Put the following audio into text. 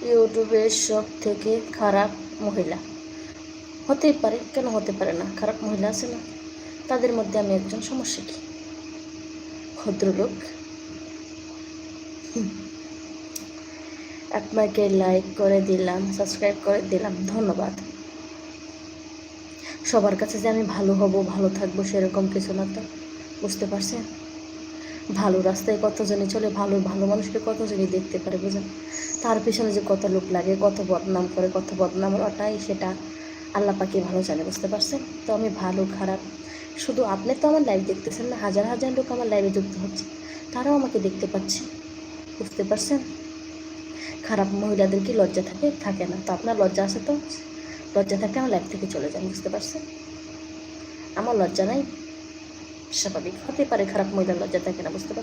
ইউটিউবের সব থেকে খারাপ মহিলা হতেই পারে, কেন হতে পারে না? খারাপ মহিলা আছে না, তাদের মধ্যে আমি একজন। সমস্যা কি? ভদ্রলোক। আপনাকে লাইক করে দিলাম, সাবস্ক্রাইব করে দিলাম, ধন্যবাদ। সবার কাছে যে আমি ভালো হব, ভালো থাকবো সেরকম কিছু না তো, বুঝতে পারছেন? ভালো রাস্তায় কতজনই চলে, ভালো ভালো মানুষকে কতজনই দেখতে পারে, বুঝেন? তার পিছনে যে কত লোক লাগে, কত বদনাম করে, কত বদনাম ওটাই, সেটা আল্লাহ পাকি ভালো জানে, বুঝতে পারছেন? তো আমি ভালো খারাপ, শুধু আপনি তো আমার লাইভ দেখতেছেন না, হাজার হাজার লোক আমার লাইভে যুক্ত হচ্ছে, তারাও আমাকে দেখতে পাচ্ছে, বুঝতে পারছেন? খারাপ মহিলাদের কি লজ্জা থাকে? থাকে না। তো আপনার লজ্জা আছে তো, লজ্জা থাকলে আমার লাইফ থেকে চলে যান, বুঝতে পারছেন? আমার লজ্জা নাই, স্বাভাবিক হতে পারে খারাপ মহিলার লজ্জা থাকে না, বুঝতে পারছেন?